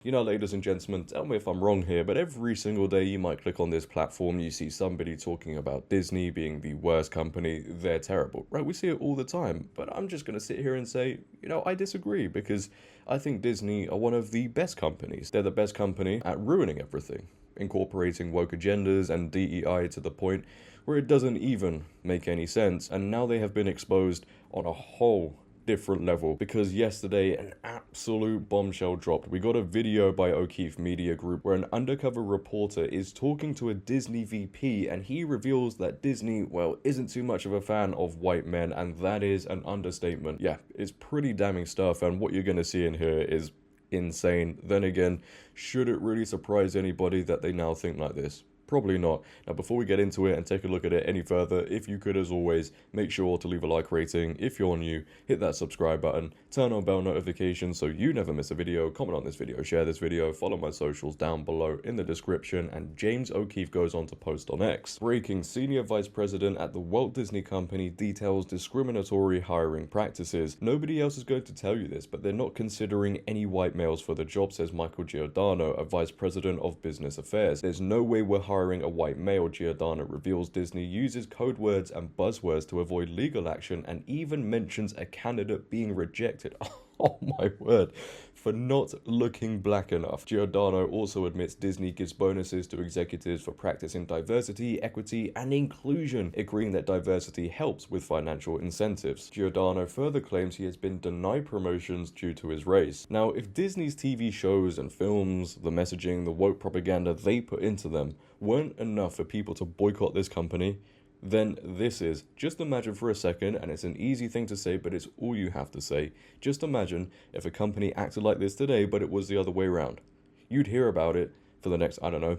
You know, ladies and gentlemen, tell me if I'm wrong here, but every single day you might click on this platform, you see somebody talking about Disney being the worst company, they're terrible, right? We see it all the time, but I'm just going to sit here and say, I disagree, because I think Disney are one of the best companies. They're the best company at ruining everything, incorporating woke agendas and DEI to the point where it doesn't even make any sense, and now they have been exposed on a whole different level, because yesterday an absolute bombshell dropped. We got a video by O'Keefe Media Group where an undercover reporter is talking to a Disney VP, and he reveals that Disney, well, isn't too much of a fan of white men, and that is an understatement. Yeah, it's pretty damning stuff, and what you're gonna see in here is insane. Then again, should it really surprise anybody that they now think like this? Probably not. Now, before we get into it and take a look at it any further, if you could, as always, make sure to leave a like rating. If you're new, hit that subscribe button, turn on bell notifications so you never miss a video, comment on this video, share this video, follow my socials down below in the description, and James O'Keefe goes on to post on X. Breaking: Senior Vice President at the Walt Disney Company details discriminatory hiring practices. Nobody else is going to tell you this, but they're not considering any white males for the job, says Michael Giordano, a Vice President of Business Affairs. There's no way we're hiring a white male, Giordano reveals. Disney uses code words and buzzwords to avoid legal action, and even mentions a candidate being rejected. Oh my word, for not looking black enough. Giordano also admits Disney gives bonuses to executives for practicing diversity, equity, and inclusion, agreeing that diversity helps with financial incentives. Giordano further claims he has been denied promotions due to his race. Now, if Disney's TV shows and films, the messaging, the woke propaganda they put into them weren't enough for people to boycott this company, then this is. Just imagine for a second, and it's an easy thing to say, but it's all you have to say. Just imagine if a company acted like this today, but it was the other way around. You'd hear about it for the next, I don't know,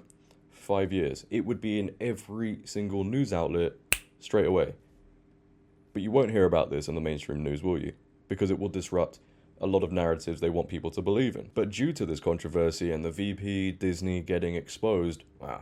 5 years. It would be in every single news outlet straight away. But you won't hear about this in the mainstream news, will you? Because it will disrupt a lot of narratives they want people to believe in. But due to this controversy and the VP, Disney getting exposed, wow,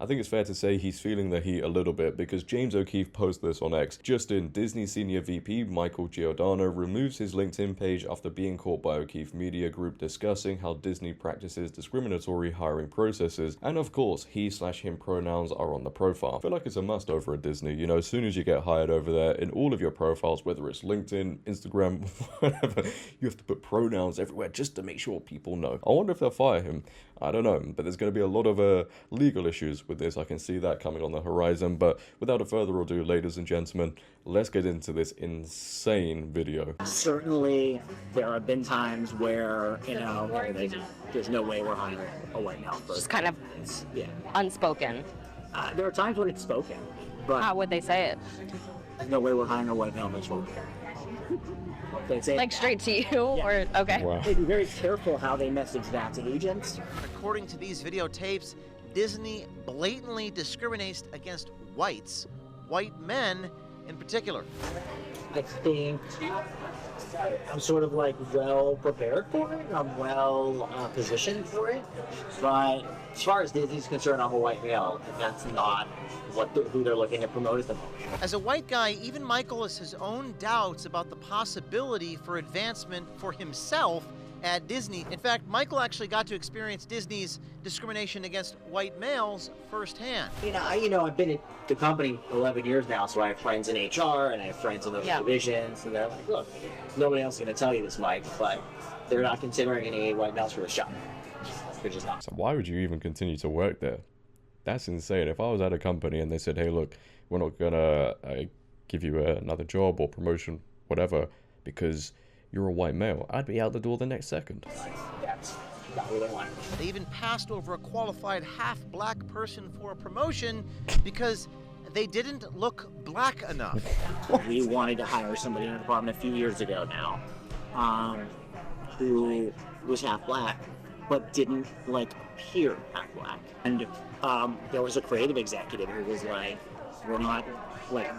I think it's fair to say he's feeling the heat a little bit, because James O'Keefe posted this on X. Just in, Disney Senior VP Michael Giordano removes his LinkedIn page after being caught by O'Keefe Media Group discussing how Disney practices discriminatory hiring processes, and of course, he/him pronouns are on the profile. I feel like it's a must over at Disney. As soon as you get hired over there, in all of your profiles, whether it's LinkedIn, Instagram, whatever, you have to put pronouns everywhere just to make sure people know. I wonder if they'll fire him. I don't know, but there's going to be a lot of legal issues with this. I can see that coming on the horizon. But without a further ado, ladies and gentlemen, let's get into this insane video. Certainly, there have been times where, there's no way we're hiring a white male person. Just kind of unspoken. There are times when it's spoken, but How would they say it? there's no way we're hiring a white male person. They say Like straight to you? Or okay. Wow. They'd be very careful how they message that to agents. According to these videotapes, Disney blatantly discriminates against white men in particular. I think I'm sort of well prepared for it. I'm well positioned for it. But as far as Disney's concerned, I'm a white male, and that's not who they're looking to promote at the moment. As a white guy, even Michael has his own doubts about the possibility for advancement for himself at Disney. In fact, Michael actually got to experience Disney's discrimination against white males firsthand. I've been at the company 11 years now, so I have friends in HR and I have friends in those divisions, and they're like, look, nobody else is going to tell you this, Mike, but they're not considering any white males for the job. They're just not. So why would you even continue to work there? That's insane. If I was at a company and they said, hey, look, we're not going to give you another job or promotion, whatever, because you're a white male, I'd be out the door the next second. That's not what they want. They even passed over a qualified half-black person for a promotion because they didn't look black enough. We wanted to hire somebody in the department a few years ago now, who was half black, but didn't appear half black. And there was a creative executive who was like, we're not,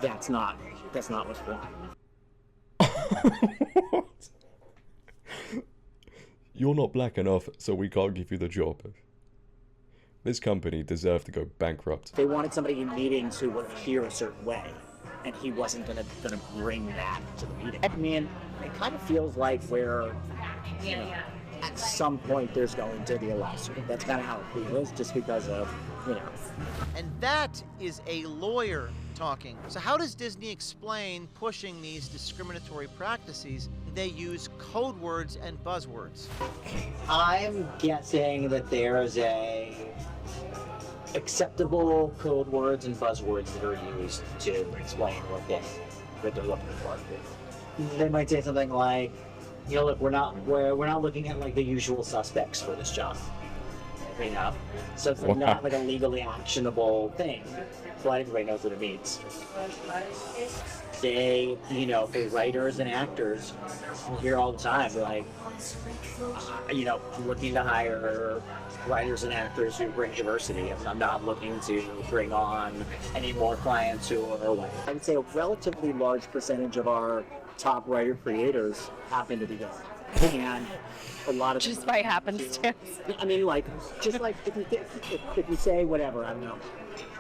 that's not what's going on. You're not black enough, so we can't give you the job. This company deserved to go bankrupt. They wanted somebody in meetings who would appear a certain way, and he wasn't gonna bring that to the meeting. I mean, it kind of feels like we're at some point there's going to be a lawsuit. That's kind of how it feels, just because of, And that is a lawyer talking. So how does Disney explain pushing these discriminatory practices? They use code words and buzzwords. I'm guessing that there's a acceptable code words and buzzwords that are used to explain what they're looking for. They might say something like, look, we're not looking at like the usual suspects for this job. So it's like not like a legally actionable thing, but everybody knows what it means. They, for writers and actors, we hear all the time, like, looking to hire writers and actors who bring diversity. I'm not looking to bring on any more clients who are white. I would say a relatively large percentage of our top writer creators happen to be white. And a lot of Just by happenstance. I mean, like, just like if you say whatever, I don't know,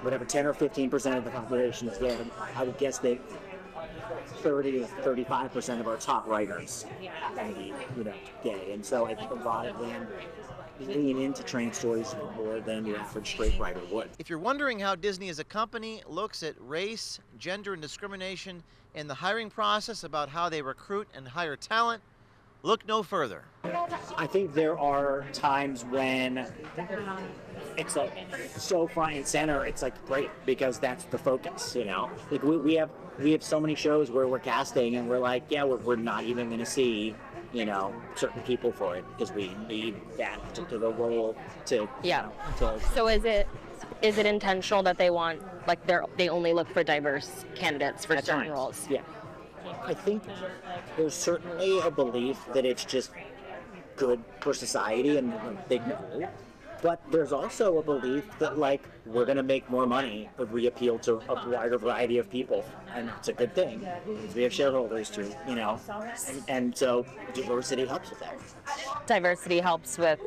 whatever 10 or 15% of the population is gay, I would guess that 30 to 35% of our top writers are going to be, gay. And so I think a lot of them lean into trans stories more than the average straight writer would. If you're wondering how Disney as a company looks at race, gender, and discrimination in the hiring process, about how they recruit and hire talent, look no further. I think there are times when it's like so front and center, it's like great, because that's the focus, Like we have so many shows where we're casting and we're like, yeah, we're not even going to see, certain people for it, because we need that particular role to, So is it intentional that they want, like, they only look for diverse candidates for certain roles? Yeah. I think there's certainly a belief that it's just good for society and a big goal, but there's also a belief that, like, we're going to make more money if we appeal to a wider variety of people, and it's a good thing. We have shareholders too, and so diversity helps with that. Diversity helps with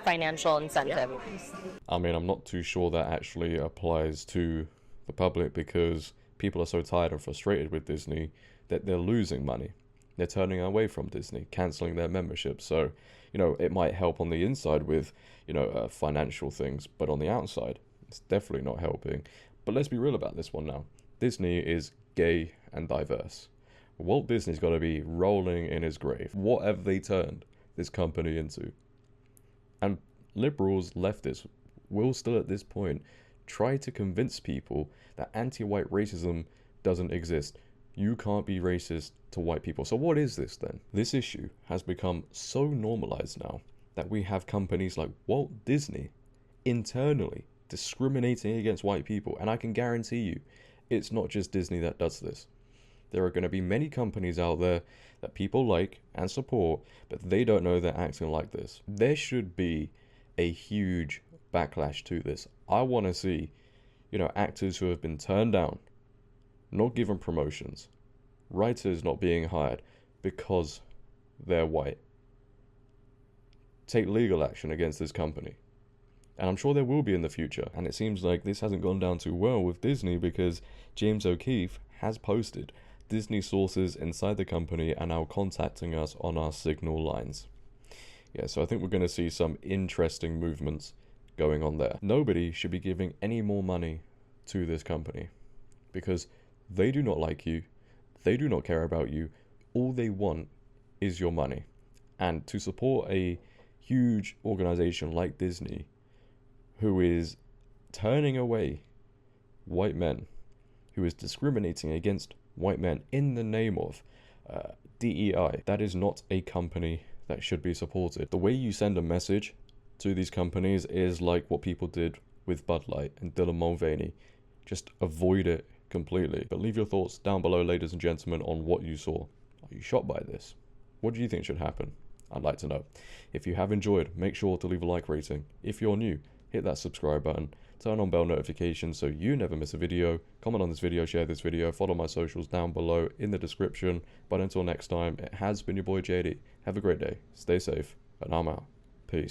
financial incentive. I mean, I'm not too sure that actually applies to the public, because people are so tired and frustrated with Disney that they're losing money. They're turning away from Disney, canceling their membership. So, it might help on the inside with, financial things, but on the outside, it's definitely not helping. But let's be real about this one now. Disney is gay and diverse. Walt Disney's got to be rolling in his grave. What have they turned this company into? And liberals, leftists, will still at this point try to convince people that anti-white racism doesn't exist. You can't be racist to white people. So what is this then? This issue has become so normalized now that we have companies like Walt Disney internally discriminating against white people. And I can guarantee you, it's not just Disney that does this. There are going to be many companies out there that people like and support, but they don't know they're acting like this. There should be a huge backlash to this. I want to see, actors who have been turned down, not given promotions, writers not being hired because they're white, take legal action against this company. And I'm sure there will be in the future. And it seems like this hasn't gone down too well with Disney, because James O'Keefe has posted Disney sources inside the company are now contacting us on our Signal lines. Yeah, so I think we're going to see some interesting movements going on there. Nobody should be giving any more money to this company, because they do not like you. They do not care about you. All they want is your money. And to support a huge organization like Disney, who is turning away white men, who is discriminating against white men in the name of DEI, that is not a company that should be supported. The way you send a message to these companies is like what people did with Bud Light and Dylan Mulvaney. Just avoid it completely. But leave your thoughts down below, ladies and gentlemen, on what you saw. Are you shocked by this? What do you think should happen? I'd like to know. If you have enjoyed, make sure to leave a like rating. If you're new, hit that subscribe button, turn on bell notifications so you never miss a video, comment on this video, share this video, follow my socials down below in the description. But until next time, it has been your boy JD. Have a great day, stay safe, and I'm out. Peace.